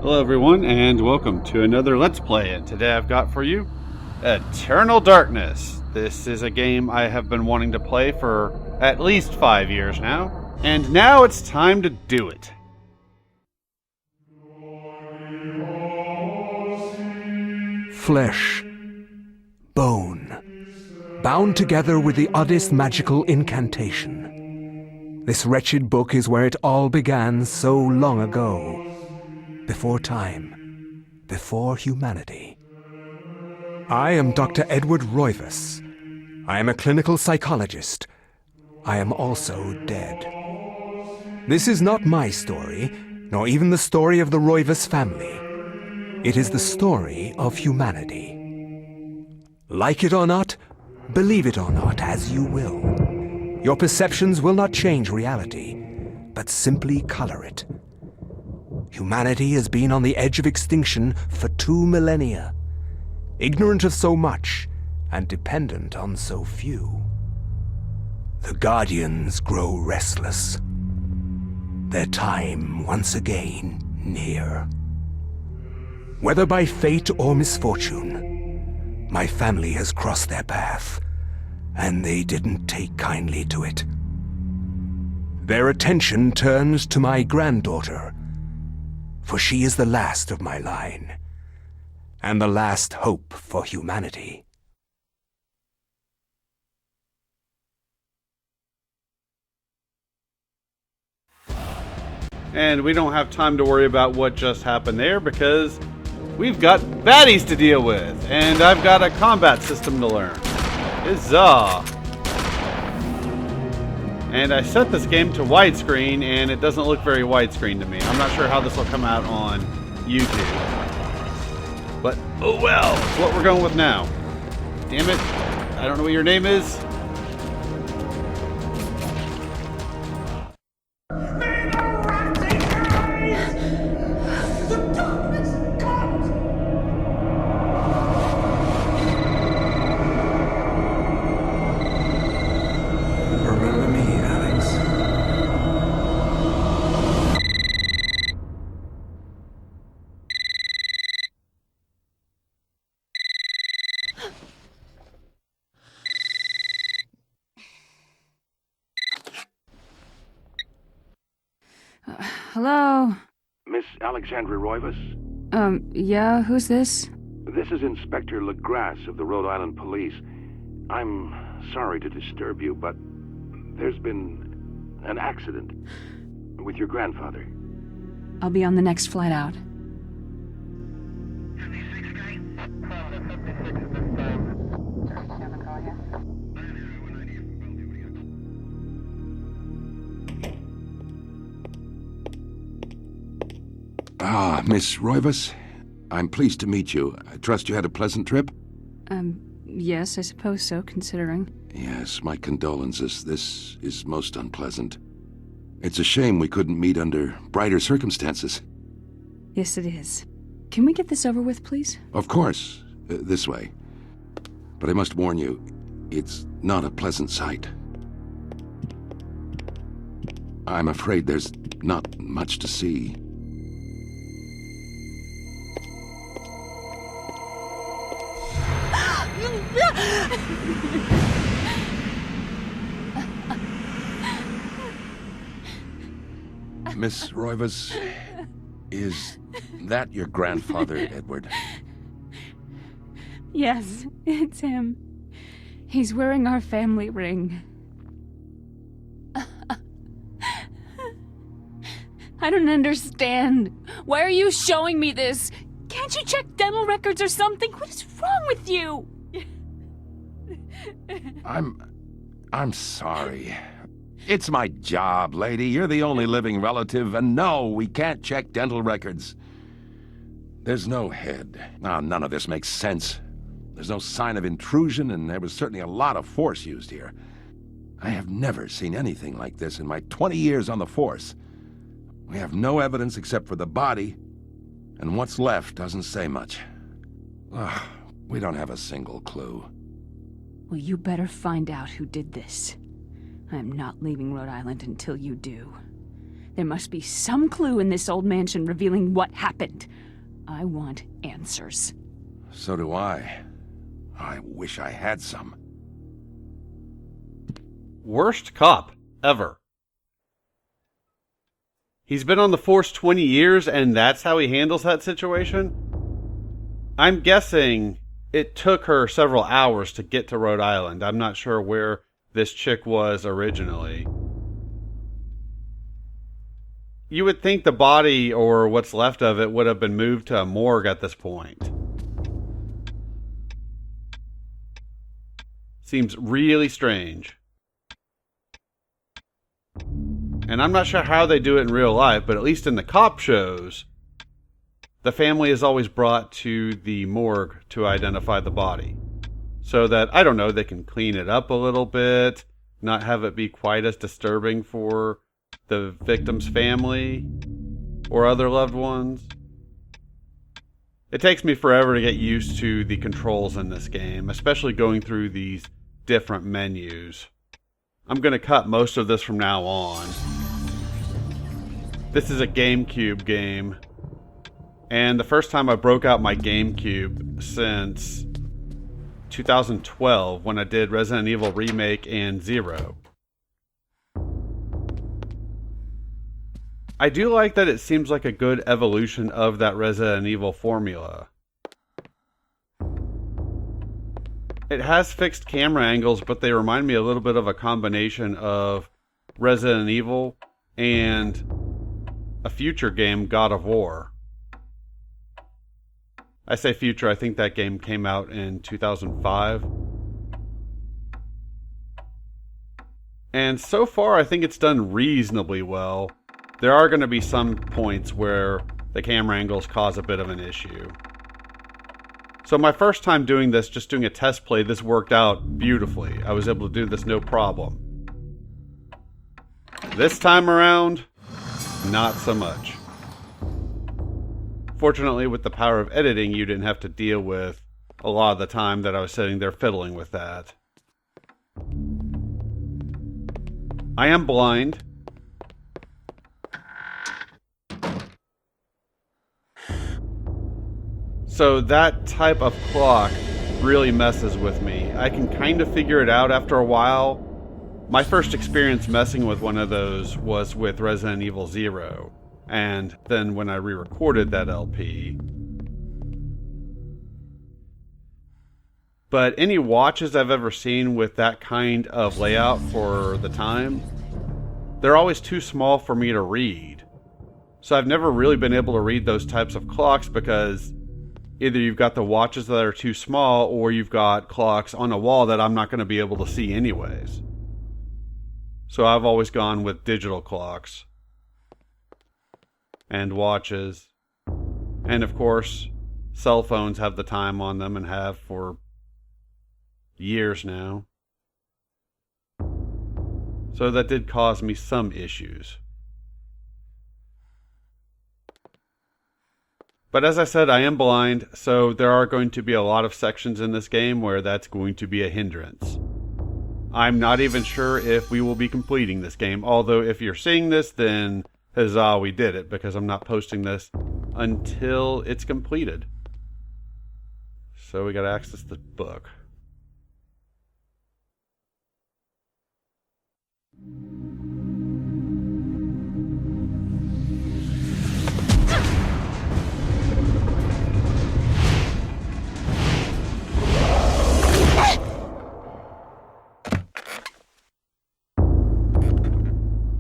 Hello everyone, and welcome to another Let's Play. And today I've got for you Eternal Darkness. This is a game I have been wanting to play for at least 5 years now, and now it's time to do it. Flesh, bone, bound together with the oddest magical incantation. This wretched book is where it all began so long ago. Before time, before humanity. I am Dr. Edward Roivas. I am a clinical psychologist. I am also dead. This is not my story, nor even the story of the Roivas family. It is the story of humanity. Like it or not, believe it or not, as you will. Your perceptions will not change reality, but simply color it. Humanity has been on the edge of extinction for 2 millennia, ignorant of so much and dependent on so few. The Guardians grow restless, their time once again near. Whether by fate or misfortune, my family has crossed their path, and they didn't take kindly to it. Their attention turns to my granddaughter, for she is the last of my line, and the last hope for humanity. And we don't have time to worry about what just happened there because we've got baddies to deal with, and I've got a combat system to learn. Huzzah! And I set this game to widescreen, and it doesn't look very widescreen to me. I'm not sure how this will come out on YouTube. But, oh well, it's what we're going with now. Damn it, I don't know what your name is. Hello? Miss Alexandra Roivas? Yeah, who's this? This is Inspector LeGrasse of the Rhode Island Police. I'm sorry to disturb you, but there's been an accident with your grandfather. I'll be on the next flight out. Ah, Miss Roivas. I'm pleased to meet you. I trust you had a pleasant trip? Yes, I suppose so, considering. Yes, my condolences. This is most unpleasant. It's a shame we couldn't meet under brighter circumstances. Yes, it is. Can we get this over with, please? Of course. This way. But I must warn you, it's not a pleasant sight. I'm afraid there's not much to see. Miss Roivas, is that your grandfather, Edward? Yes, it's him. He's wearing our family ring. I don't understand. Why are you showing me this? Can't you check dental records or something? What is wrong with you? I'm sorry. It's my job, lady. You're the only living relative, and no, we can't check dental records. There's no head. None of this makes sense. There's no sign of intrusion, and there was certainly a lot of force used here. I have never seen anything like this in my 20 years on the force. We have no evidence except for the body, and what's left doesn't say much. We don't have a single clue. Well, you better find out who did this. I'm not leaving Rhode Island until you do. There must be some clue in this old mansion revealing what happened. I want answers. So do I. I wish I had some. Worst cop ever. He's been on the force 20 years and that's how he handles that situation? I'm guessing it took her several hours to get to Rhode Island. I'm not sure where this chick was originally. You would think the body, or what's left of it, would have been moved to a morgue at this point. Seems really strange. And I'm not sure how they do it in real life, but at least in the cop shows, the family is always brought to the morgue to identify the body. So that, I don't know, they can clean it up a little bit, not have it be quite as disturbing for the victim's family or other loved ones. It takes me forever to get used to the controls in this game, especially going through these different menus. I'm going to cut most of this from now on. This is a GameCube game, and the first time I broke out my GameCube since 2012 when I did Resident Evil Remake and Zero. I do like that it seems like a good evolution of that Resident Evil formula. It has fixed camera angles, but they remind me a little bit of a combination of Resident Evil and a future game, God of War. I say future, I think that game came out in 2005. And so far, I think it's done reasonably well. There are going to be some points where the camera angles cause a bit of an issue. So my first time doing this, just doing a test play, this worked out beautifully. I was able to do this no problem. This time around, not so much. Fortunately, with the power of editing, you didn't have to deal with a lot of the time that I was sitting there fiddling with that. I am blind. So that type of clock really messes with me. I can kind of figure it out after a while. My first experience messing with one of those was with Resident Evil Zero, and then when I re-recorded that LP. But any watches I've ever seen with that kind of layout for the time, they're always too small for me to read. So I've never really been able to read those types of clocks because either you've got the watches that are too small or you've got clocks on a wall that I'm not going to be able to see anyways. So I've always gone with digital clocks and watches. And of course, cell phones have the time on them and have for years now. So that did cause me some issues. But as I said, I am blind, so there are going to be a lot of sections in this game where that's going to be a hindrance. I'm not even sure if we will be completing this game, although if you're seeing this, then huzzah, we did it, because I'm not posting this until it's completed. So we gotta access the book.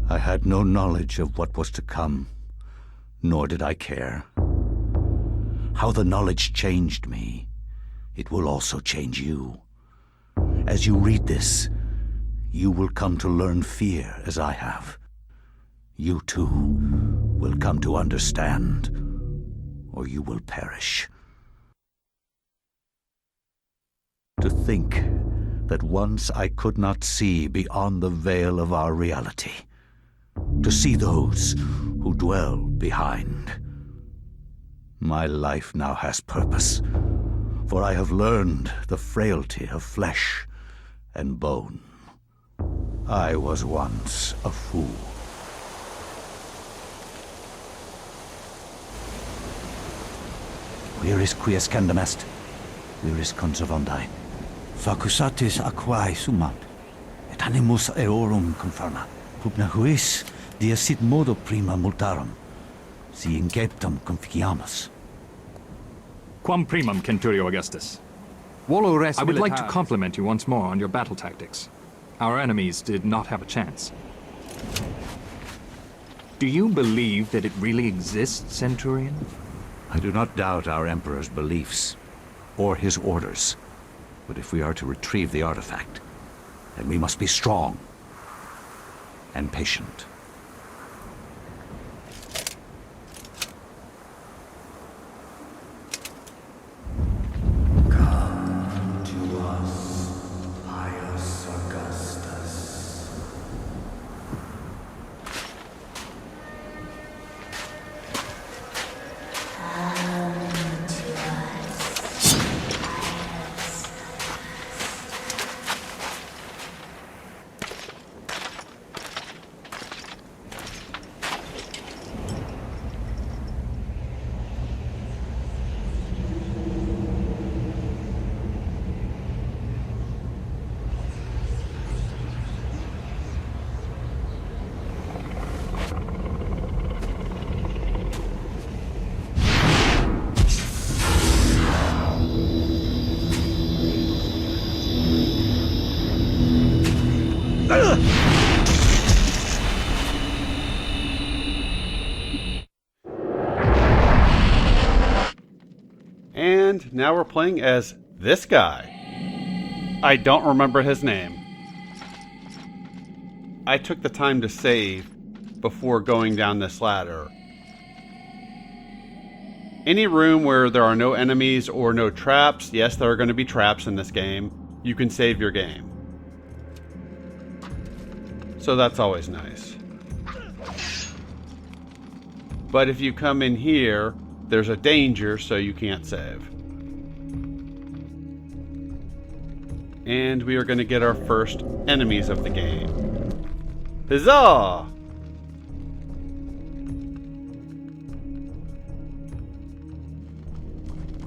I had no knowledge of what was to come, nor did I care. How the knowledge changed me, it will also change you. As you read this, you will come to learn fear as I have. You too will come to understand, or you will perish. To think that once I could not see beyond the veil of our reality, to see those who dwell behind. My life now has purpose, for I have learned the frailty of flesh and bone. I was once a fool. Viris quies candem est, viris conservandi. Facusatis aquae sumant, et animus eorum confirma. Pugna huis, dia sit modo prima multarum, si inceptum conficiamus. Quam primum, Centurio Augustus. Volo res I would like to militaris. compliment you once more on your battle tactics. Our enemies did not have a chance. Do you believe that it really exists, Centurion? I do not doubt our Emperor's beliefs, or his orders. But if we are to retrieve the artifact, then we must be strong and patient. Come to us, Pius Augustus. And now we're playing as this guy. I don't remember his name. I took the time to save before going down this ladder. Any room where there are no enemies or no traps, yes, there are going to be traps in this game, you can save your game. So that's always nice. But if you come in here, there's a danger, so you can't save. And we are going to get our first enemies of the game. Huzzah!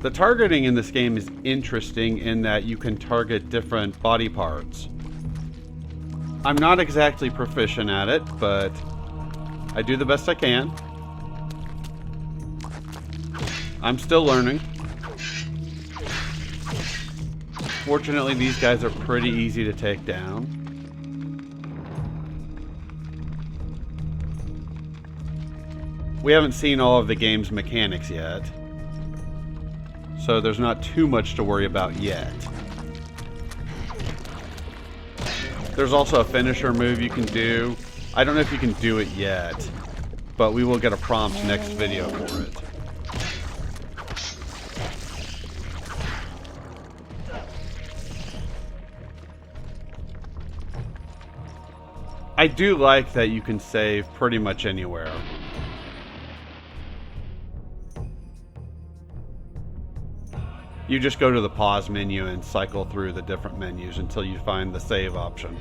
The targeting in this game is interesting in that you can target different body parts. I'm not exactly proficient at it, but I do the best I can. I'm still learning. Fortunately, these guys are pretty easy to take down. We haven't seen all of the game's mechanics yet, so there's not too much to worry about yet. There's also a finisher move you can do. I don't know if you can do it yet, but we will get a prompt next video for it. I do like that you can save pretty much anywhere. You just go to the pause menu and cycle through the different menus until you find the save option.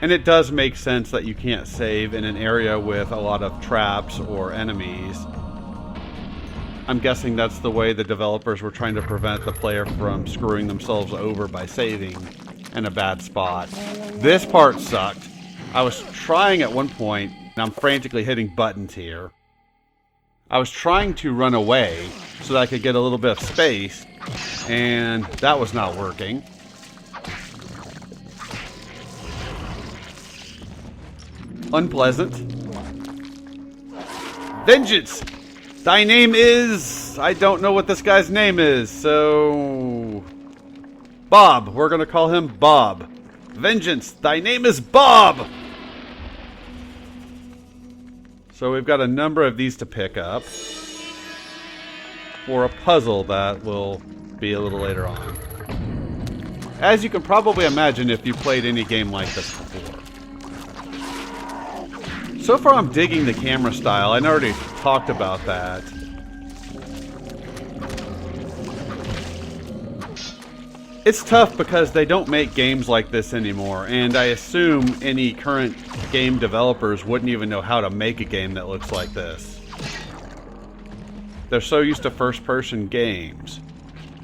And it does make sense that you can't save in an area with a lot of traps or enemies. I'm guessing that's the way the developers were trying to prevent the player from screwing themselves over by saving in a bad spot. This part sucked. I was trying at one point, and I'm frantically hitting buttons here. I was trying to run away so that I could get a little bit of space, and that was not working. Unpleasant. Vengeance! Thy name is... I don't know what this guy's name is, so... Bob. We're going to call him Bob. Vengeance, thy name is Bob! So we've got a number of these to pick up for a puzzle that will be a little later on. As you can probably imagine if you played any game like this before. So far I'm digging the camera style. I already talked about that. It's tough because they don't make games like this anymore, and I assume any current game developers wouldn't even know how to make a game that looks like this. They're so used to first-person games.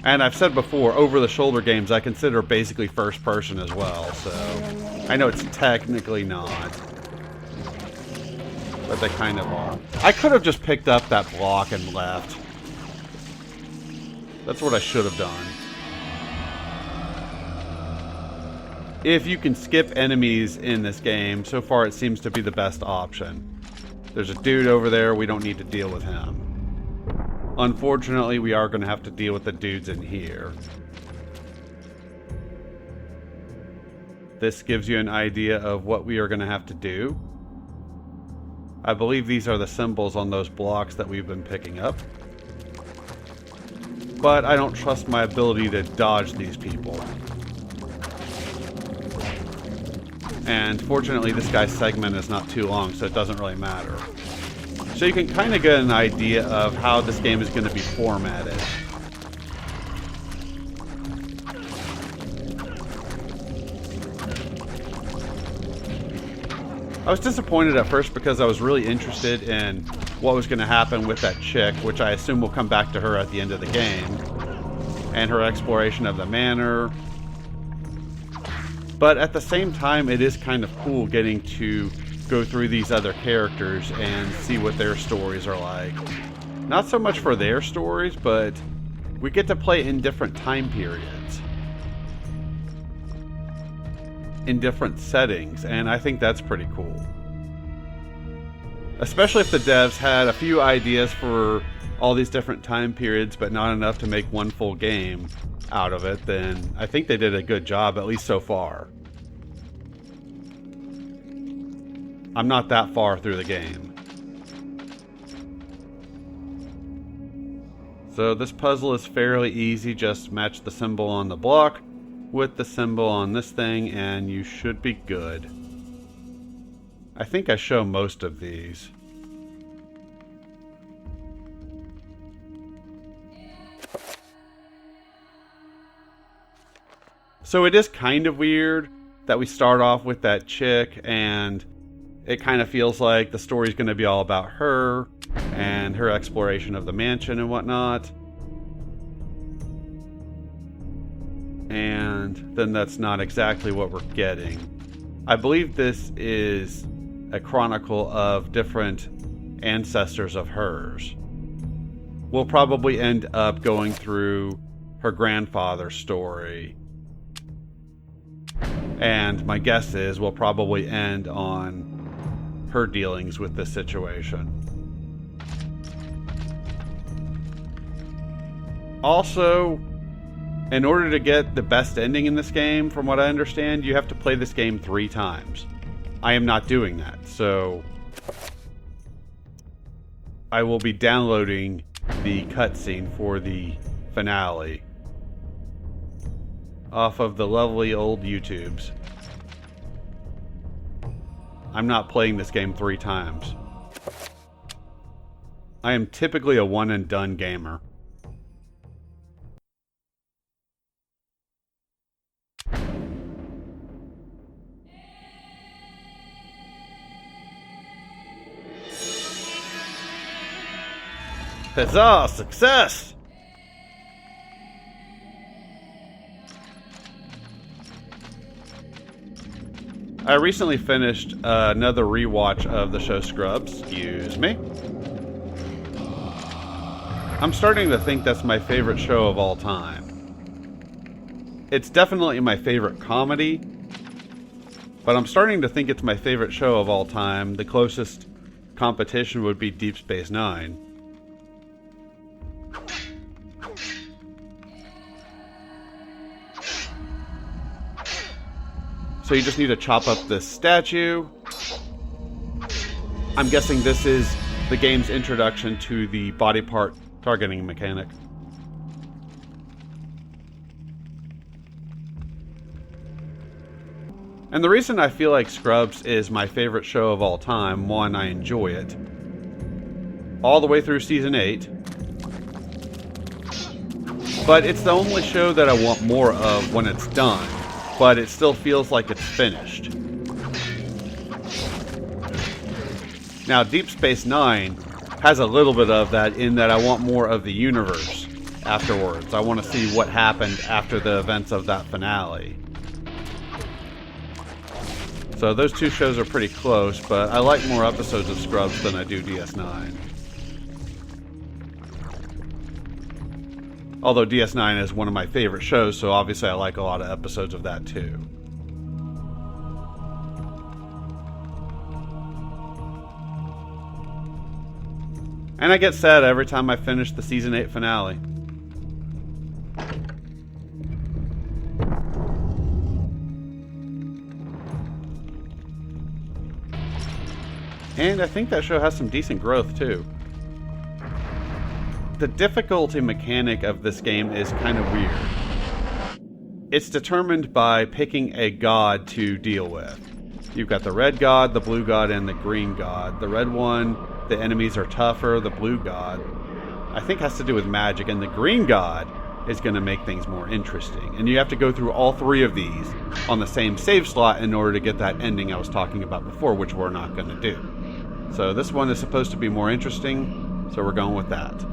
And I've said before, over-the-shoulder games I consider basically first-person as well, so I know it's technically not. But they kind of are. I could have just picked up that block and left. That's what I should have done. If you can skip enemies in this game, so far it seems to be the best option. There's a dude over there, we don't need to deal with him. Unfortunately, we are going to have to deal with the dudes in here. This gives you an idea of what we are going to have to do. I believe these are the symbols on those blocks that we've been picking up. But I don't trust my ability to dodge these people. And fortunately, this guy's segment is not too long, so it doesn't really matter. So you can kind of get an idea of how this game is going to be formatted. I was disappointed at first because I was really interested in what was going to happen with that chick, which I assume will come back to her at the end of the game, and her exploration of the manor. But at the same time, it is kind of cool getting to go through these other characters and see what their stories are like. Not so much for their stories, but we get to play in different time periods, in different settings, and I think that's pretty cool. Especially if the devs had a few ideas for all these different time periods, but not enough to make one full game out of it, then I think they did a good job, at least so far. I'm not that far through the game. So this puzzle is fairly easy. Just match the symbol on the block with the symbol on this thing and you should be good. I think I show most of these. So it is kind of weird that we start off with that chick and it kind of feels like the story's going to be all about her and her exploration of the mansion and whatnot. And then that's not exactly what we're getting. I believe this is a chronicle of different ancestors of hers. We'll probably end up going through her grandfather's story. And my guess is we'll probably end on her dealings with this situation. Also, in order to get the best ending in this game, from what I understand, you have to play this game 3 times. I am not doing that, so I will be downloading the cutscene for the finale off of the lovely old YouTubes. I'm not playing this game 3 times. I am typically a one and done gamer. Huzzah! Success! I recently finished another rewatch of the show Scrubs. Excuse me. I'm starting to think that's my favorite show of all time. It's definitely my favorite comedy, but I'm starting to think it's my favorite show of all time. The closest competition would be Deep Space Nine. So you just need to chop up this statue. I'm guessing this is the game's introduction to the body part targeting mechanic. And the reason I feel like Scrubs is my favorite show of all time, one, I enjoy it all the way through season 8. But it's the only show that I want more of when it's done. But it still feels like it's finished. Now, Deep Space Nine has a little bit of that, in that I want more of the universe afterwards. I want to see what happened after the events of that finale. So those two shows are pretty close, but I like more episodes of Scrubs than I do DS9. Although DS9 is one of my favorite shows, so obviously I like a lot of episodes of that too. And I get sad every time I finish the Season 8 finale. And I think that show has some decent growth too. The difficulty mechanic of this game is kind of weird. It's determined by picking a god to deal with. You've got the red god, the blue god, and the green god. The red one, the enemies are tougher. The blue god, I think, has to do with magic, and the green god is going to make things more interesting. And you have to go through all three of these on the same save slot in order to get that ending I was talking about before, which we're not going to do. So this one is supposed to be more interesting, so we're going with that.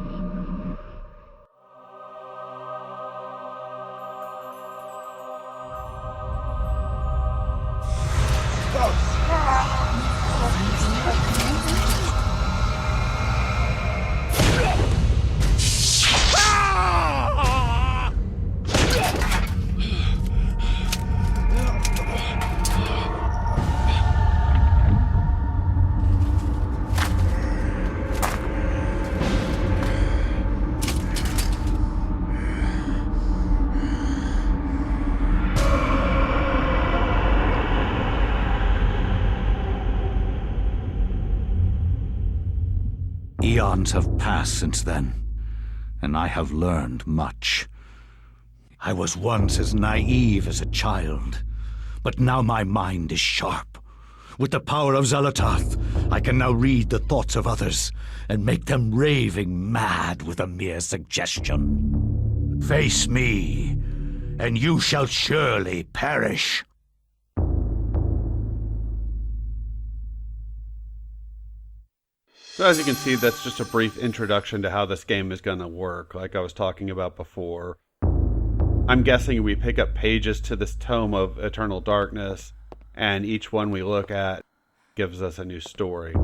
Eons have passed since then, and I have learned much. I was once as naive as a child, but now my mind is sharp. With the power of Xel'lotath, I can now read the thoughts of others and make them raving mad with a mere suggestion. Face me, and you shall surely perish. So as you can see, that's just a brief introduction to how this game is going to work, like I was talking about before. I'm guessing we pick up pages to this tome of Eternal Darkness, and each one we look at gives us a new story.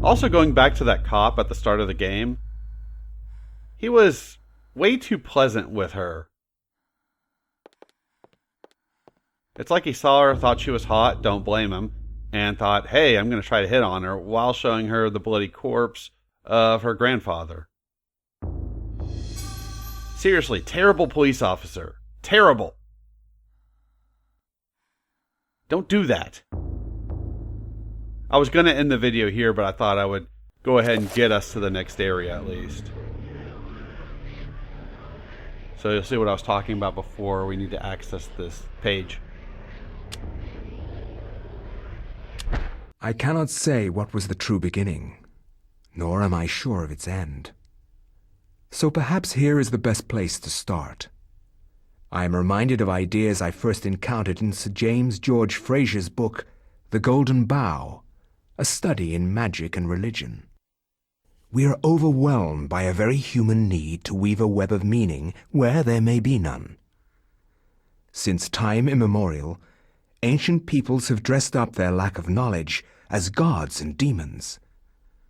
Also, going back to that cop at the start of the game, he was way too pleasant with her. It's like he saw her, thought she was hot, don't blame him, and thought, hey, I'm going to try to hit on her, while showing her the bloody corpse of her grandfather. Seriously, terrible police officer. Terrible. Don't do that. I was going to end the video here, but I thought I would go ahead and get us to the next area at least. So you'll see what I was talking about before. We need to access this page. I cannot say what was the true beginning, nor am I sure of its end. So perhaps here is the best place to start. I am reminded of ideas I first encountered in Sir James George Fraser's book, The Golden Bough, a study in magic and religion. We are overwhelmed by a very human need to weave a web of meaning where there may be none. Since time immemorial, ancient peoples have dressed up their lack of knowledge as gods and demons.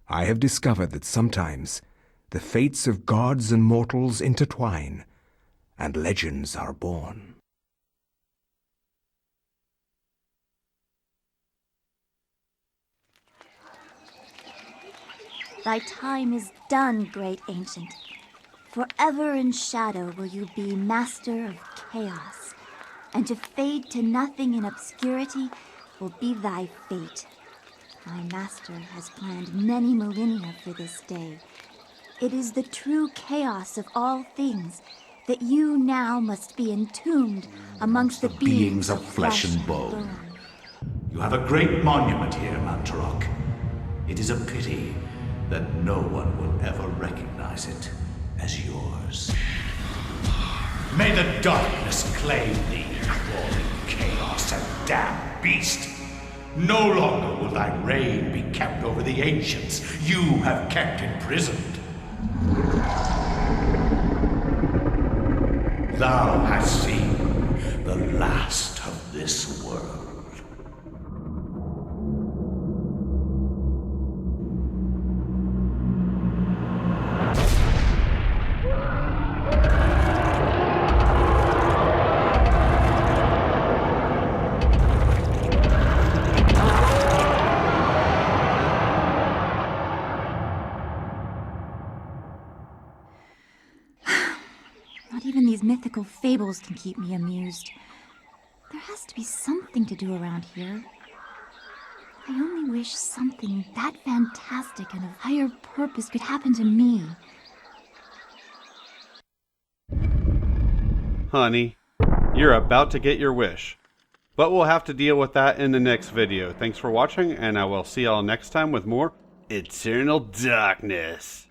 I have discovered that sometimes the fates of gods and mortals intertwine, and legends are born. Thy time is done, great ancient. Forever in shadow will you be master of chaos, and to fade to nothing in obscurity will be thy fate. My master has planned many millennia for this day. It is the true chaos of all things that you now must be entombed amongst the beings of flesh and bone. You have a great monument here, Mantarok. It is a pity that no one will ever recognize it as yours. May the darkness claim thee, crawling chaos and damned beast! No longer will thy reign be kept over the ancients you have kept imprisoned. Thou hast seen the last of this world. Not even these mythical fables can keep me amused. There has to be something to do around here. I only wish something that fantastic and of higher purpose could happen to me. Honey, you're about to get your wish. But we'll have to deal with that in the next video. Thanks for watching, and I will see y'all next time with more Eternal Darkness.